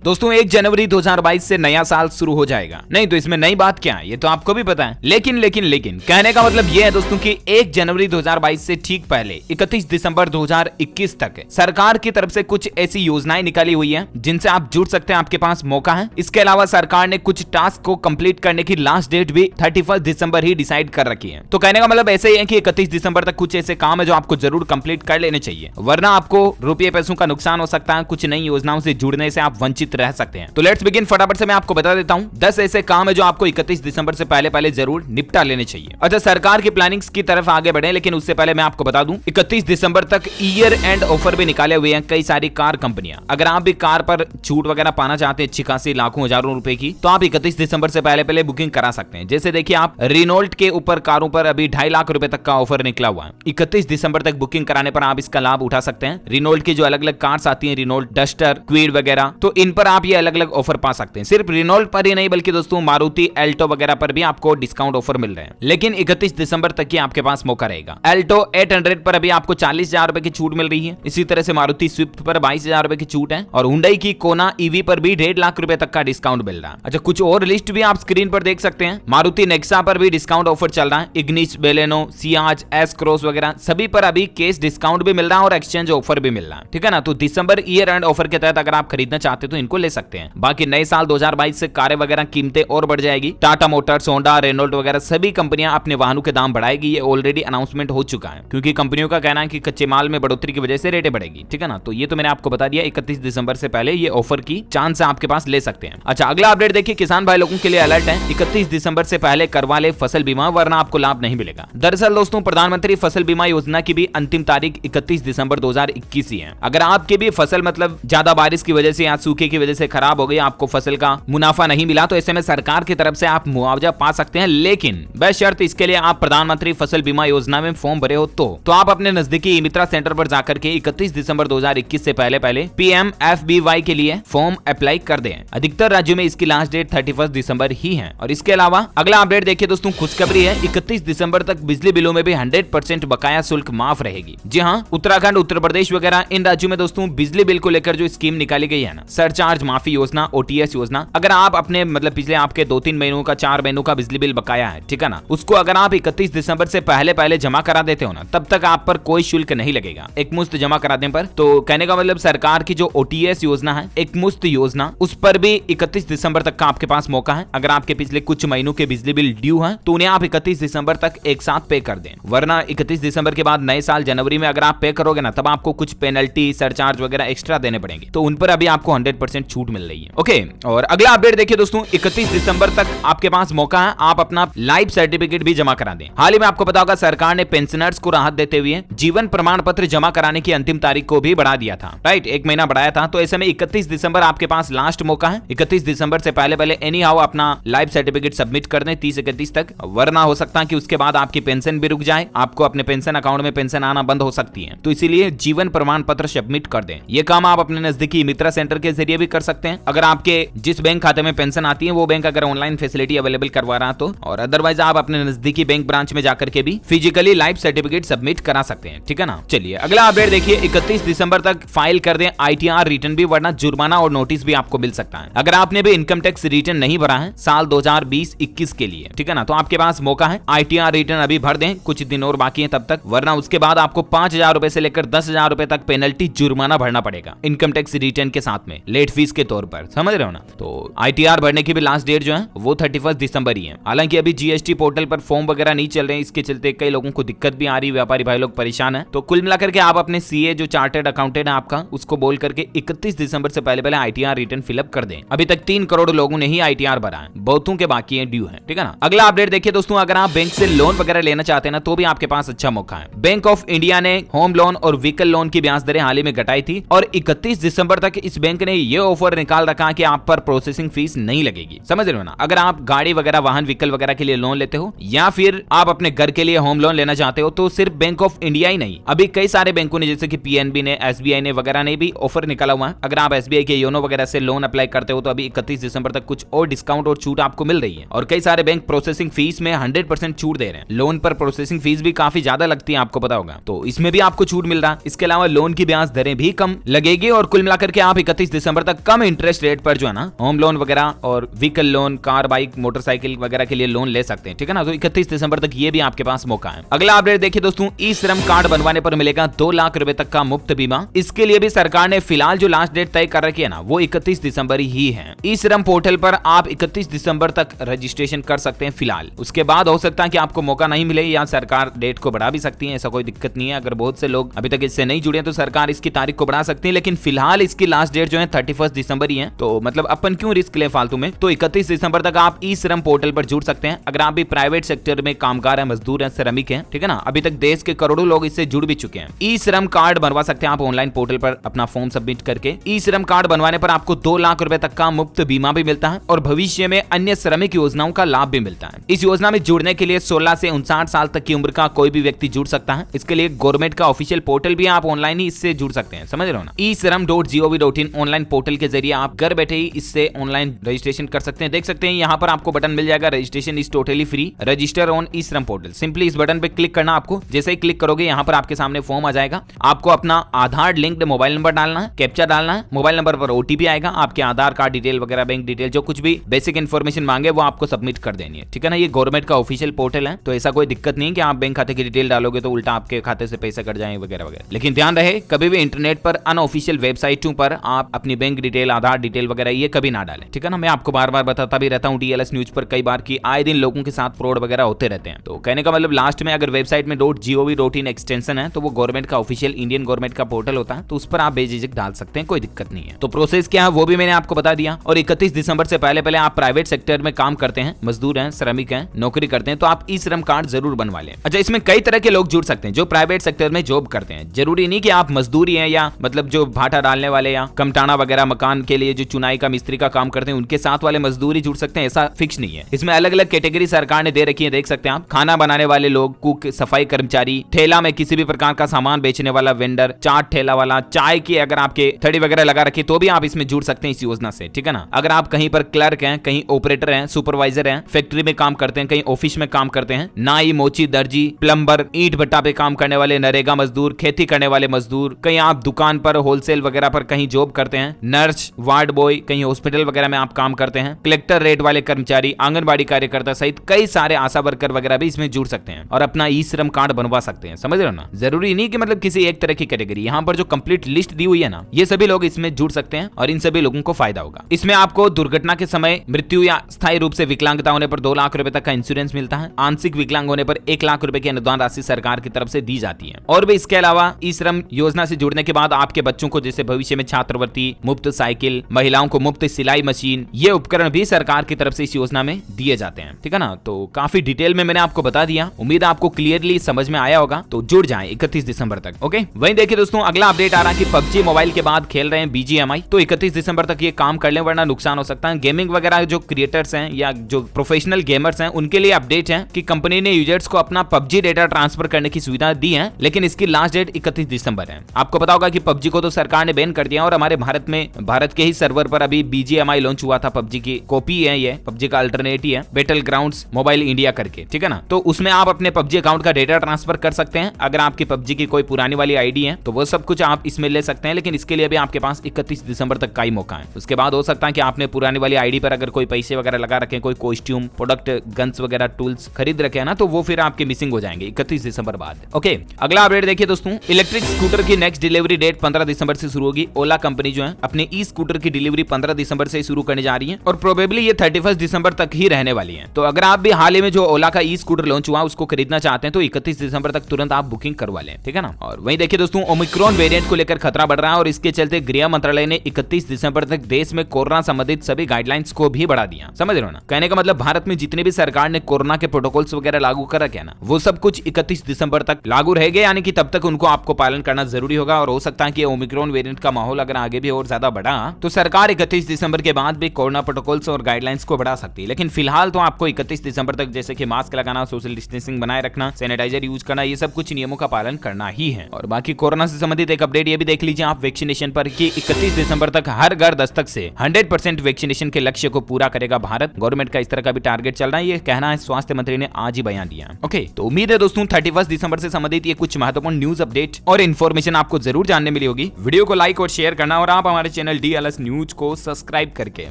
दोस्तों 1 जनवरी 2022 से नया साल शुरू हो जाएगा। नहीं तो इसमें नई बात क्या है, ये तो आपको भी पता है। लेकिन कहने का मतलब ये है दोस्तों कि 1 जनवरी 2022 से ठीक पहले 31 दिसंबर 2021 तक सरकार की तरफ से कुछ ऐसी योजनाएं निकाली हुई है जिनसे आप जुड़ सकते हैं, आपके पास मौका है। इसके अलावा सरकार ने कुछ टास्क को कंप्लीट करने की लास्ट डेट भी 31 दिसंबर ही डिसाइड कर रखी है। तो कहने का मतलब ऐसे ही है कि 31 दिसंबर तक कुछ ऐसे काम है जो आपको जरूर कंप्लीट कर लेने चाहिए, वरना आपको रुपये पैसों का नुकसान हो सकता है। कुछ नई योजनाओं से जुड़ने से आप वंचित रह सकते हैं। तो लेट्स बिगिन। फटाफट से मैं आपको बता देता हूं 10 ऐसे काम है जो आपको 31 दिसंबर से पहले जरूर निपटा लेने चाहिए। अच्छा, सरकार की प्लानिंग्स की तरफ आगे बढ़े, लेकिन उससे पहले मैं आपको बता दूं 31 दिसंबर तक ईयर एंड ऑफर भी निकाले हुए हैं कई सारी कार कंपनियां। अगर आप भी कार पर छूट वगैरह पाना चाहते हैं अच्छी खासी लाखों हजारों रुपए की, तो आप 31 दिसंबर से पहले बुकिंग करा सकते हैं। जैसे देखिए, आप रिनोल्ट के ऊपर कारों पर अभी 2.5 लाख रुपए तक का ऑफर निकला हुआ है। 31 दिसंबर तक बुकिंग कराने पर आप इसका लाभ उठा सकते हैं। रिनोल्ट की जो अलग अलग कार्स आती है, रिनोल्ट डस्टर, क्वीड वगैरह, तो इन पर आप ये अलग अलग ऑफर पा सकते हैं। सिर्फ रिनोल्ट पर ही नहीं बल्कि दोस्तों मारुति एल्टो वगैरह पर भी आपको डिस्काउंट ऑफर मिल रहे हैं। लेकिन 31 दिसंबर तक ही आपके पास मौका रहेगा। एल्टो 800 पर अभी आपको 40,000 रुपए की छूट मिल रही है। इसी तरह से मारुति स्विफ्ट पर 22,000 रुपए की छूट है और हुंडई की कोना ईवी पर भी 1.5 लाख रुपए तक का डिस्काउंट मिल रहा है। अच्छा, कुछ और लिस्ट भी आप स्क्रीन पर देख सकते हैं। मारुति नेक्सा पर भी डिस्काउंट ऑफर चल रहा है। Ignis, Baleno, Ciaz, S cross वगैरह सभी पर अभी केस डिस्काउंट भी मिल रहा है और एक्सचेंज ऑफर भी मिल रहा है। ठीक है ना। तो दिसंबर ईयर एंड ऑफर के तहत अगर आप खरीदना चाहते हैं तो इनको ले सकते हैं। बाकी नए साल 2022 से कारें वगैरह कीमतें और बढ़ जाएगी। टाटा मोटर्स, होंडा, रेनॉल्ट वगैरह सभी कंपनियां अपने वाहनों के दाम बढ़ाएगी। ये ऑलरेडी अनाउंसमेंट हो चुका है, क्योंकि कंपनियों का कहना है कि कच्चे माल में बढ़ोतरी की वजह से रेटें बढ़ेगी। ठीक है ना। तो ये तो मैंने आपको बता दिया, 31 दिसंबर से पहले ये ऑफर की चांस आपके पास ले सकते हैं। अच्छा, अगला अपडेट देखिए, किसान भाई लोगों के लिए अलर्ट है। 31 दिसंबर से पहले करवा ले फसल बीमा, वरना आपको लाभ नहीं मिलेगा। दरअसल दोस्तों, प्रधानमंत्री फसल बीमा योजना की भी अंतिम तारीख 31 दिसंबर 2021 ही है। अगर आपकी भी फसल मतलब ज्यादा बारिश की वजह से या सूखे की वजह से खराब हो गई, आपको फसल का मुनाफा नहीं मिला, तो ऐसे में सरकार की तरफ से आप मुआवजा पा सकते हैं। लेकिन बशर्त इसके लिए आप प्रधानमंत्री फसल बीमा योजना में फॉर्म भरे हो तो आप अपने नजदीकी मित्रा सेंटर पर जाकर के 31 दिसंबर 2021 से पहले PMFBY के लिए फॉर्म अप्लाई कर दें। अधिकतर राज्यों में इसकी लास्ट डेट 31 दिसंबर ही है। और इसके अलावा अगला अपडेट देखिए दोस्तों, खुशखबरी है। 31 दिसंबर तक बिजली बिलों में भी 100% बकाया शुल्क माफ रहेगी। जी हाँ, उत्तराखंड, उत्तर प्रदेश वगैरह इन राज्यों में दोस्तों बिजली बिल को लेकर जो स्कीम निकाली गई है ना, सरचार्ज माफी योजना, OTS योजना, अगर आप अपने मतलब पिछले आपके 2-3 महीनों का, 4 महीनों का बिजली बिल बकाया है, ठीक है ना, उसको अगर आप 31 दिसंबर से पहले जमा करा देते हो ना, तब तक आप पर कोई शुल्क नहीं लगेगा एक मुश्त जमा करा देने पर। तो कहने का मतलब सरकार की जो OTS योजना है, एक मुश्त योजना, उस पर भी 31 दिसंबर तक का आपके पास मौका है। अगर आपके पिछले कुछ महीनों के बिजली बिल ड्यू है तो उन्हें आप 31 दिसंबर तक एक साथ पे कर दें, वरना 31 दिसंबर के बाद नए साल जनवरी में अगर आप पे करोगे ना, तब आपको कुछ पेनल्टी, सरचार्ज वगैरह एक्स्ट्रा देने पड़ेंगे। तो उन पर अभी आपको 100% छूट मिल रही है। ओके, और अगला अपडेट देखिए दोस्तों, 31 दिसंबर तक आपके पास मौका है, आप अपना लाइफ सर्टिफिकेट भी जमा करा दें। हाल ही में आपको पता होगा सरकार ने पेंशनर्स को राहत देते हुए जीवन प्रमाण पत्र जमा कराने की अंतिम तारीख को भी बढ़ा दिया था। राइट, 1 महीना बढ़ाया था। तो ऐसे में 31 दिसंबर आपके पास लास्ट मौका है। 31 दिसंबर से पहले एनी हाउ अपना लाइफ सर्टिफिकेट सबमिट कर दें 30-31 तक, वरना हो सकता है कि उसके बाद आपकी पेंशन भी रुक जाए, आपको अपने पेंशन अकाउंट में पेंशन आना बंद हो सकती है। तो इसीलिए जीवन प्रमाण पत्र सबमिट कर दें। ये काम आप अपने नजदीकी मित्रा सेंटर के जरिए भी कर सकते हैं। अगर आपके जिस बैंक खाते में पेंशन आती है वो बैंक अगर ऑनलाइन फैसिलिटी अवेलेबल करवा रहा तो, और अदरवाइज आप अपने नजदीकी बैंक ब्रांच में जाकर के भी फिजिकली लाइफ सर्टिफिकेट सबमिट करा सकते हैं। ठीक है ना। चलिए अगला अपडेट देखिए, 31 दिसंबर तक फाइल कर दें ITR रिटर्न भी, वरना जुर्माना और नोटिस भी आपको मिल सकता है। अगर आपने भी इनकम टैक्स रिटर्न नहीं भरा है साल 2020-21 के लिए, ठीक है ना, तो आपके पास मौका है, ITR रिटर्न अभी भर दें, कुछ दिन और बाकी है तब तक, वरना उसके बाद आपको 5,000 रुपए से लेकर 10,000 रुपए तक पेनल्टी, जुर्माना भरना पड़ेगा इनकम टैक्स रिटर्न के साथ में, लेट फीस के तौर पर। समझ रहे हो ना। तो ITR भरने की भी लास्ट डेट जो है वो 31 दिसंबर ही है। हालांकि अभी GST पोर्टल पर फॉर्म वगैरह नहीं चल रहे हैं, इसके चलते कई लोगों को दिक्कत भी आ रही है, व्यापारी भाई लोग परेशान है। तो कुल मिलाकर के आप अपने CA जो चार्टर्ड अकाउंटेंट है आपका, उसको बोल करके 31 दिसंबर से पहले ITR रिटर्न फिलअप कर दें। अभी तक 3 करोड़ लोगों ने ही ITR भरा है, बहुतों के बाकी है, ड्यू है। ठीक है ना। अगला अपडेट देखिए दोस्तों, अगर आप बैंक से लोन वगैरह लेना चाहते हैं ना, तो भी आपके पास अच्छा मौका है। बैंक ऑफ इंडिया ने होम लोन और व्हीकल लोन की ब्याज दरें हाल ही में घटाई थी और 31 दिसंबर तक इस बैंक ने ये ऑफर निकाल रखा कि आप पर प्रोसेसिंग फीस नहीं लगेगी। समझ रहे हो ना। अगर आप गाड़ी वगैरह, वाहन, व्हीकल वगैरह के लिए लोन लेते हो या फिर आप अपने घर के लिए होम लोन लेना चाहते हो, तो सिर्फ बैंक ऑफ इंडिया ही नहीं, अभी कई सारे बैंकों ने जैसे कि PNB ने, SBI ने वगैरह ने भी ऑफर निकाला हुआ है। अगर आप SBI के योनो वगैरह से लोन अप्लाई करते हो तो अभी 31 दिसंबर तक कुछ और डिस्काउंट और छूट आपको मिल रही है। और कई सारे बैंक प्रोसेसिंग फीस में 100% छूट दे रहे हैं। लोन पर प्रोसेसिंग फीस भी काफी ज्यादा लगती है, आपको पता होगा, तो इसमें भी आपको छूट मिल रहा है। इसके अलावा लोन की ब्याज दरें भी कम लगेगी और कुल मिलाकर के आप 31 दिसंबर ज्यादा कम इंटरेस्ट रेट पर जो है ना होम लोन वगैरह और vehicle loan, car, bike, motorcycle वगैरह के लिए लोन ले सकते हैं, ठीक है ना। तो 31 दिसंबर तक ये भी आपके पास मौका है। अगला अपडेट देखिए दोस्तों, ई श्रम कार्ड बनवाने पर मिलेगा 2 लाख रुपए तक का मुफ्त बीमा। इसके लिए भी सरकार ने फिलहाल जो लास्ट डेट तय कर रखी है ना वो 31 दिसंबर ही है। ई श्रम पोर्टल पर आप 31 दिसंबर तक रजिस्ट्रेशन कर सकते हैं फिलहाल। उसके बाद हो सकता है कि आपको मौका नहीं मिले या सरकार डेट को बढ़ा भी सकती है, ऐसा कोई दिक्कत नहीं है। अगर बहुत से लोग अभी तक इससे नहीं जुड़े हैं तो सरकार इसकी तारीख को बढ़ा सकती है, लेकिन फिलहाल इसकी लास्ट डेट जो है 31 दिसंबर ही है। तो मतलब अपन क्यों रिस्क ले फालतू में। तो 31 दिसंबर तक आप ई श्रम पोर्टल पर जुड़ सकते हैं। अगर आप भी प्राइवेट सेक्टर में कामगार है, मजदूर है, श्रमिक है, ठीक है ना, अभी तक देश के करोड़ों लोग इससे जुड़ भी चुके हैं। ई श्रम कार्ड बनवा सकते हैं आप ऑनलाइन पोर्टल पर अपना फॉर्म सबमिट करके। ई श्रम कार्ड बनवाने पर आपको 2 लाख रुपए तक का मुफ्त बीमा भी मिलता है और भविष्य में अन्य श्रमिक योजनाओं का लाभ भी मिलता है। इस योजना में जुड़ने के लिए 16 से 59 साल तक की उम्र का कोई भी व्यक्ति जुड़ सकता है। इसके लिए गवर्नमेंट का ऑफिशियल पोर्टल भी, आप ऑनलाइन ही इससे जुड़ सकते हैं, समझ रहे हो ना। e-shram.gov.in ऑनलाइन पोर्टल के जरिए आप घर बैठे ही इससे ऑनलाइन रजिस्ट्रेशन कर सकते हैं। देख सकते हैं यहाँ पर आपको बटन मिल जाएगा, registration is totally free, register on E Shram portal. Simply इस बटन पे क्लिक करना आपको। जैसे ही क्लिक करोगे यहाँ पर आपके सामने फॉर्म आ जाएगा। आपको अपना आधार लिंक्ड मोबाइल नंबर डालना है, कैप्चा डालना है, मोबाइल नंबर पर ओटीपी आएगा, आपके आधार कार्ड डिटेल वगैरह, बैंक डिटेल, जो कुछ भी बेसिक इन्फॉर्मेशन मांगे वो आपको सबमिट कर देनी है, ठीक है ना। ये गवर्नमेंट का ऑफिशियल पोर्टल है, तो ऐसा कोई दिक्कत नहीं है कि आप बैंक खाते की डिटेल डालोगे तो उल्टा आपके खाते से पैसे कट जाएंगे वगैरह वगैरह। लेकिन ध्यान रहे, कभी भी इंटरनेट पर अनऑफिशियल वेबसाइटों पर आप अपनी बैंक डिटेल, आधार डिटेल वगैरह ये कभी ना डालें, ठीक है ना। मैं आपको बार बार बताता भी रहता हूँ DLS न्यूज पर कई बार कि आए दिन लोगों के साथ फ्रॉड वगैरह होते रहते हैं। तो कहने का मतलब लास्ट में अगर वेबसाइट में .gov.in एक्सटेंशन है तो वो गवर्नमेंट का ऑफिशियल इंडियन गवर्नमेंट का पोर्टल होता है, तो उस पर आप बेझिझक डाल सकते हैं, कोई दिक्कत नहीं है। तो प्रोसेस क्या है वो भी मैंने आपको बता दिया। और 31 दिसंबर से पहले पहले आप प्राइवेट सेक्टर में काम करते हैं, मजदूर हैं, श्रमिक हैं, नौकरी करते हैं, तो आप ई श्रम कार्ड जरूर बनवा लें। अच्छा, इसमें कई तरह के लोग जुड़ सकते हैं जो प्राइवेट सेक्टर में जॉब करते हैं। जरूरी नहीं कि आप मजदूरी हैं या मतलब जो भाटा डालने वाले या कमटाना वगैरह मकान के लिए जो चुनाई का मिस्त्री का काम करते हैं उनके साथ वाले मजदूर ही जुड़ सकते हैं, ऐसा फिक्स नहीं है। इसमें अलग अलग कैटेगरी सरकार ने दे रखी है, देख सकते हैं आप। खाना बनाने वाले लोग, कुक, सफाई कर्मचारी, ठेला में किसी भी प्रकार का सामान बेचने वाला वेंडर, चाट ठेला वाला, चाय की अगर आपके थड़ी वगैरह लगा रखी तो भी आप इसमें जुड़ सकते हैं इस योजना से, ठीक है ना। अगर आप कहीं पर क्लर्क हैं, कहीं ऑपरेटर हैं, सुपरवाइजर हैं, फैक्ट्री में काम करते हैं, कहीं ऑफिस में काम करते हैं, नाई, मोची, दर्जी, प्लम्बर, ईंट भट्टा पे काम करने वाले, नरेगा मजदूर, खेती करने वाले मजदूर, कहीं आप दुकान पर होलसेल वगैरह पर कहीं जॉब करते हैं, नर्स, वार्ड बॉय, कहीं हॉस्पिटल वगैरह में आप काम करते हैं, कलेक्टर रेट वाले कर्मचारी, आंगनबाड़ी कार्यकर्ता सहित कई सारे आशा वर्कर वगैरह भी इसमें जुड़ सकते हैं और अपना ई श्रम कार्ड बनवा सकते हैं, समझ रहे हो ना। जरूरी नहीं कि मतलब किसी एक तरह की कैटेगरी, यहाँ पर जो कंप्लीट लिस्ट दी हुई है ना, ये सभी लोग इसमें जुड़ सकते हैं और इन सभी लोगों को फायदा होगा। इसमें आपको दुर्घटना के समय मृत्यु या स्थायी रूप से विकलांगता होने पर 2 लाख रुपए तक का इंश्योरेंस मिलता है। आंशिक विकलांग होने पर 1 लाख रुपए की अनुदान राशि सरकार की तरफ से दी जाती है। और भी इसके अलावा ई श्रम योजना से जुड़ने के बाद आपके बच्चों को जैसे भविष्य में छात्रवृत्ति, मुफ्त साइकिल, महिलाओं को मुफ्त सिलाई मशीन, ये उपकरण भी सरकार की तरफ से इस योजना में दिए जाते हैं, ठीक है ना। तो काफी डिटेल में मैंने आपको बता दिया, उम्मीद आपको क्लियरली समझ में आया होगा। तो जुड़ जाएं 31 दिसंबर तक, ओके। वहीं देखिए दोस्तों, अगला अपडेट आ रहा है कि PUBG मोबाइल के बाद खेल रहे हैं BGMI, तो 31 दिसंबर तक ये काम कर लें वरना नुकसान हो सकता है। गेमिंग वगैरह जो क्रिएटर्स हैं या जो प्रोफेशनल गेमर्स हैं उनके लिए अपडेट है कि कंपनी ने यूजर्स को अपना PUBG डेटा ट्रांसफर करने की सुविधा दी है, लेकिन इसकी लास्ट डेट 31 दिसंबर है। आपको पता होगा कि PUBG को तो सरकार ने बैन कर दिया और हमारे भारत के ही सर्वर पर अभी BGMI लॉन्च हुआ था। PUBG की कॉपी है ये, PUBG का अल्टरनेट ही है, बैटल ग्राउंड्स मोबाइल इंडिया करके, ठीक है ना। तो उसमें आप अपने PUBG अकाउंट का डेटा ट्रांसफर कर सकते हैं। अगर आपकी PUBG की कोई पुरानी वाली आईडी है तो वो सब कुछ आप इसमें ले सकते हैं, लेकिन इसके लिए भी आपके पास 31 दिसंबर तक का ही मौका है। उसके बाद हो सकता है कि आपने पुरानी वाली आईडी पर अगर कोई पैसे वगैरह लगा रखे, कोई कॉस्ट्यूम, प्रोडक्ट, गन्स वगैरह, टूल्स खरीद रखे हैं ना, तो वो फिर आपके मिसिंग हो जाएंगे 31 दिसंबर बाद, ओके। अगला अपडेट देखिए दोस्तों, इलेक्ट्रिक स्कूटर की नेक्स्ट डिलीवरी डेट 15 दिसंबर से शुरू होगी। ओला कंपनी जो है अपने ई स्कूटर की डिलीवरी 15 दिसंबर से शुरू करने जा रही है और प्रोबेबली ये 31 दिसंबर तक ही रहने वाली है। तो अगर आप भी हाल ही में जो ओला का ई स्कूटर लॉन्च हुआ उसको खरीदना चाहते हैं तो 31 दिसंबर तक तुरंत आप बुकिंग करवा लें, ठीक है ना। और वहीं देखिए दोस्तों, ओमिक्रॉन वेरिएंट को लेकर खतरा बढ़ रहा है और इसके चलते गृह मंत्रालय ने 31 दिसंबर तक देश में कोरोना संबंधित सभी गाइडलाइंस को भी बढ़ा दिया, समझ रहे हो ना। कहने का मतलब भारत में जितने भी सरकार ने कोरोना के प्रोटोकॉल्स वगैरह लागू कर रखे हैं ना, वो सब कुछ 31 दिसंबर तक लागू रहेंगे, यानी कि तब तक उनको आपको पालन करना जरूरी होगा। और हो सकता है कि ओमिक्रॉन वेरिएंट का माहौल अगर आगे भी और ज्यादा बढ़ा तो सरकार 31 दिसंबर के बाद भी कोरोना प्रोटोकॉल्स और गाइडलाइंस को बढ़ा सकती है। लेकिन फिलहाल तो आपको 31 दिसंबर तक जैसे कि मास्क लगाना, सोशल डिस्टेंसिंग बनाए रखना, सैनिटाइजर यूज करना, ये सब कुछ नियमों का पालन करना ही है। और बाकी कोरोना से संबंधित एक अपडेट ये भी देख लीजिए आप वैक्सीनेशन पर कि 31 दिसंबर तक हर घर दस्तक से 100% वैक्सीनेशन के लक्ष्य को पूरा करेगा भारत। गवर्नमेंट का इस तरह का भी टारगेट चल रहा है, ये कहना है स्वास्थ्य मंत्री ने आज ही बयान दिया। ओके, तो उम्मीद है दोस्तों 31 दिसंबर से संबंधित ये कुछ महत्वपूर्ण न्यूज अपडेट और इन्फॉर्मेशन आपको जरूर जानने मिली होगी। वीडियो को लाइक और शेयर करना और आप हमारे चैनल DLS न्यूज को सब्सक्राइब करके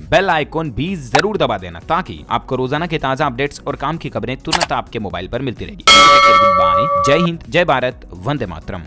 बेल आइकॉन भी जरूर दबा देना, ताकि आपको रोजाना के ताजा अपडेट्स और काम की खबरें तुरंत आपके मोबाइल पर मिलती रहेगी। गुड बाय, जय हिंद, जय भारत, वंदे मातरम।